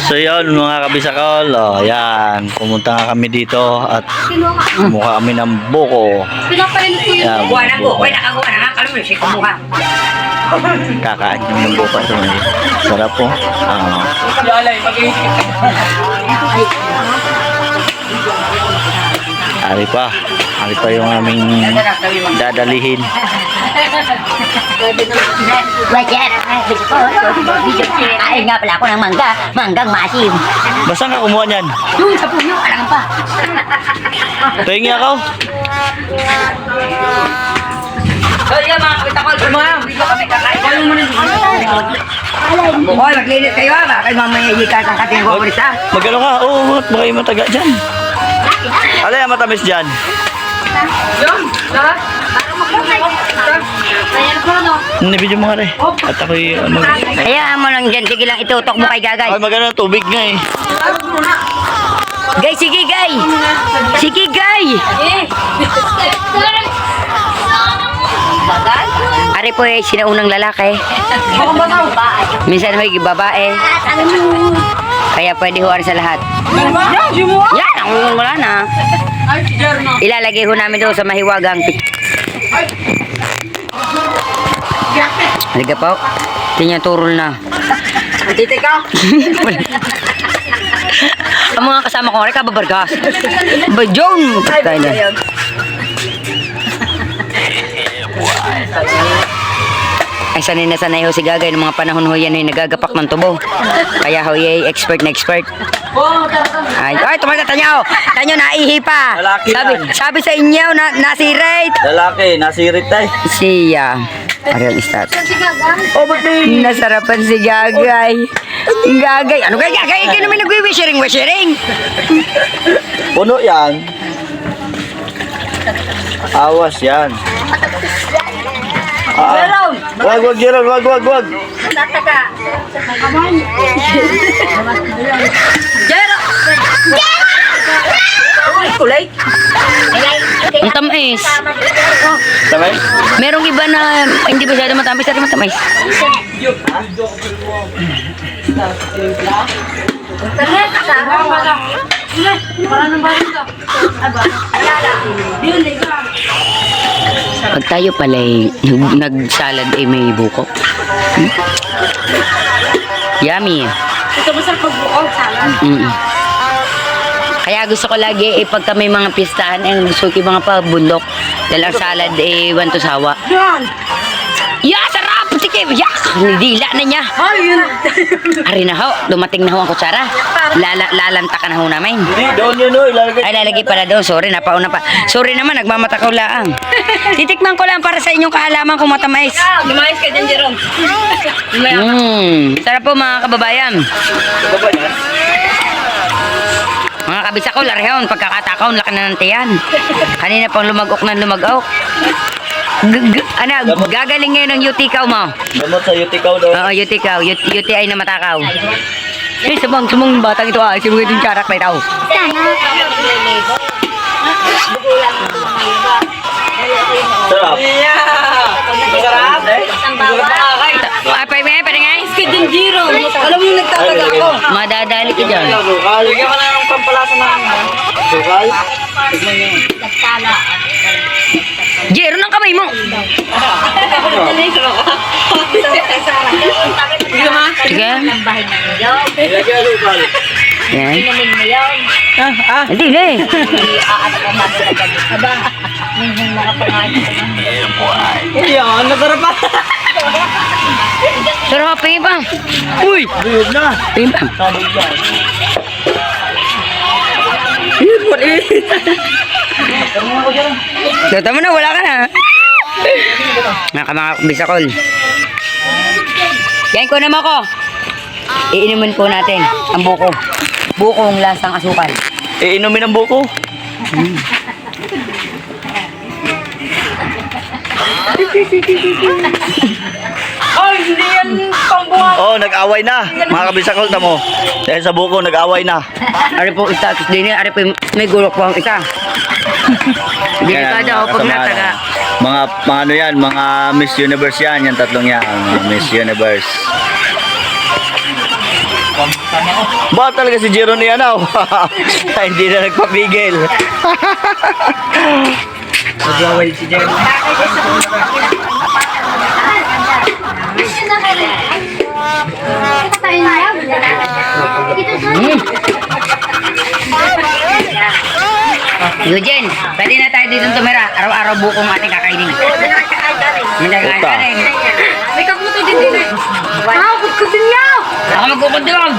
So yun mga kabisakol, oh, yan, pumunta nga kami dito at kumuha kami ng buko. Yan, Kuha na po, buko. nakakuha na. Alam mo, siya kumuha. Kakain kami ng buko. Ito, sarap po. Ari pa yung aming dadalihin. Ay nga pala ako ng manggang masim. Basta ka kumuha niyan? Yung sa puno, alam pa. Tingin ako. So yun mga kapitakol, hindi ko kami kakain. Ano mo na dito? Hoy, maglinis kayo ha, baka mamaya hindi ka ang kating favorite ha. Magano ka? Oo, baka yung mataga dyan. Alay ang matamis dyan. Yun, sarap. Nabidyo mo nga rin. At ako'y Hayaan mo lang dyan, sige lang itutok mo kay Gagay. ay magano tubig nga eh. Gay, sige Gay! Sige Gay! Ari po eh, sinaunang lalaki. Minsan may babae. Kaya pwede huwar sa lahat. Yan, ang wala na. Ilalagay ho namin doon sa mahiwagang Halika po. Tingnan turol na. Antite ka? Ang mga kasama ko rin kababargas. Ba, John! Patay na. Ay, sanay ho si Gagay ng mga panahon ho yan ay nagagapak ng tubo. Kaya ho yay expert na expert. Ay, tumaga tanyo. Tanyo naihi pa. Lalaki Sabi sa inyo na nasirate. Lalaki, nasirit tayo. Siya. Ariyan istat. Oh, ba't may... Nasarapan si Gagay. Gagay. Ano kay Gagay? Ikaw naman nagwi-wishering. Puno yan. Awas yan. Wag, Gerald, wag. Kulay. Ang tamis. Sabay? Merong iba na hindi masyado matamis, pero matamis. Pag tayo pala nagsalad may buko. Yummy. Ito masarap magbuo, salad. Kaya gusto ko lagi pagka may mga pistahan gusto ko yung mga pabundok. Dahil ang salad one to sawa. Yan! Sarap! Sige, nidila na niya. Ay, yun! Ari na ho, dumating na ho ang kutsara. Lalanta ka na ho namin. Hindi, doon yun o. Ilalagay. Ay, lalagay pala doon. Sorry, napauna pa. Sorry naman, nagmamatakaw laang. Titikman ko lang para sa inyong kaalaman kung matamais. Lumayas ka dyan, Jerome. Sarap po mga kababayan. Mga kabisakol, larihon, pagkakatakaw, laki na ng tiyan. Kanina pang lumagok na lumagaok. Gagaling ngayon ng utikaw mo. Gamot sa utikaw doon. Oo, utikaw. UTI na matakaw. Eh, sumang batang ito ah. Sumang itong charak na ito. Sarap. Masarap? Ay, pwede nga. Ka dyan, Jerome. Alam mo, nagtataga ako. Madadali ka dyan. Sukal. Bigyan mo na ng pampalasa na sukal. Jero ng kamay mo. Sige. Ilagay ang sukal. Yan. Hindi na eh. Yan, nasarap pa. Sarap, pingin pa. Uy! Buyog na. Pingin pa. Sabog yan. Tama na, wala ka na. Mga bisakol. Yan ko naman ko. Iinumin po natin ang buko. Bukong lasang asukal. Iinumin ang buko. Ay, hindi yan pambuhat. Oh, nag-away na. Mga kabisakol, tamo. Dahil sa buko, nag-away na. Ari po isa, din ari po may gulok po ang isa. Delikado ako pag nataga. Mga ano yan, mga Miss Universe yan, yung tatlong yan, mga Miss Universe. Ba talaga si Jero ni ano? Hindi na nagpapigil. Nagwawal si Jerry. Eugene, pwede na tayo dito tumira. Araw-araw bukong ating kakainin. May nagkain Puta. ka rin. May kaputo din din eh. Ah, kut din niya. Ako magkukundong.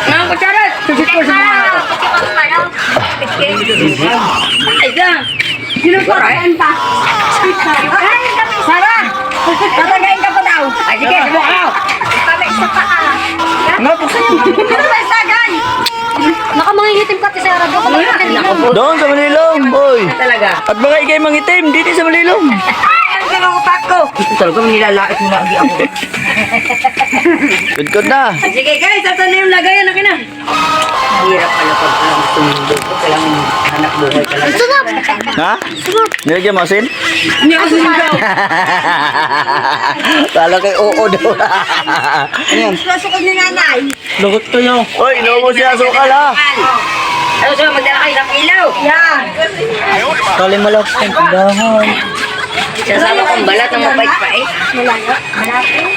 Mga kutsarat. Susit ko sa mga ito. Ay ka. Sino ko rin? Sara! Tatagayin ka pa daw. Ay sige, subukan mo. Nakamangingitim ka, Tisera. Doon sa Manilong, boy. Talaga. At mga ikay mangitim, dito sa Manilong. Ang kinukupat ko. Talaga nilalait mo lagi ako. Good na. Sige guys, saan na yung lagayan? Akin na. Hirap pala pag tumulog. Kailangan hanap buhay talaga. Ha? Nilagyan mo asin? Hindi ako sumigaw. Tala kay oo daw. Ayan. Nasukod ni nanay. Lagot kayo. Hoy, inubo siya sukal ha. Ano so, magdala kayo ng ilaw. Yan. Kali malak ang tindahan. Sasama kong balat ng mabait pa eh.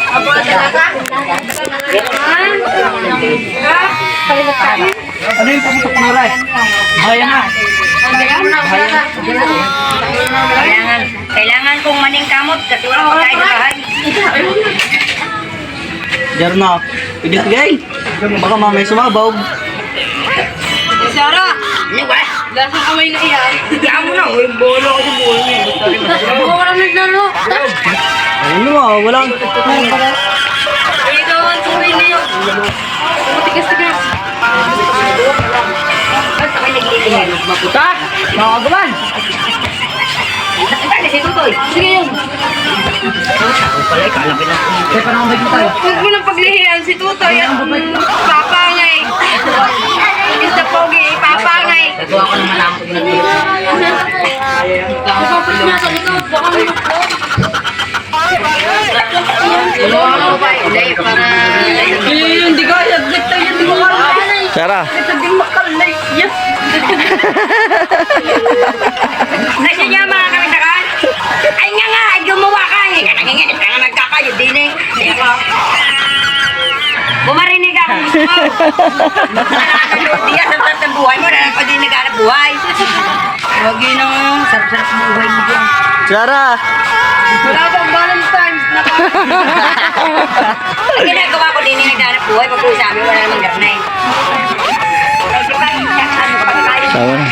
Abo talaga. Ano yung puputok ng aray? Bayan na. Kailangan kong maning kamot kasi wala ko tayo sa bahay. Jarna, pigil-pigil. Baka mamay sumabog. Tisera. Ano ba? Lasang kamay na iyan. Bigyan mo na. Uy, bolo ako sa bolo niya. Wala naglaro. Ano mo, walang... Ito ang suwi na yun. Matigas-tigas. Basta kayo naglilihin. Maputa. Makagawan. Ano si Tutoy? Sige yun. Ako pala, ikalapin na. Kaya pa naman tayo. Huwag mo nang paglihiyan si Tutoy at papangay. Mr. Pogi, papangay. Gagawa ko naman ako pinag-iip. Kapapit niya sa likod. Baka may Tulungan mo ba? Hindi, para... hindi ko. Nagtay yan. Hindi ko kalay. Sarah, Nagtaging makalay. Yes. Nasya niya mga kamitakan? Ay nga nga, ay gumawa ka. Ay ka nanginginit ka nga nagkakayod din eh. Bumarinig ako gusto mo. Nakakalood diya sa sarap ng buhay mo. Dahil pa din naghanap buhay. Huwag yun ang sarap-sarap ng buhay mo dyan. Sarah. Wala bang Valentine's na pa? Ang ginagawa ko din yung naghanap buhay. Pag-usabi, wala namang garnay. Ay, di ba? Ano ka pa tayo? Sawa na.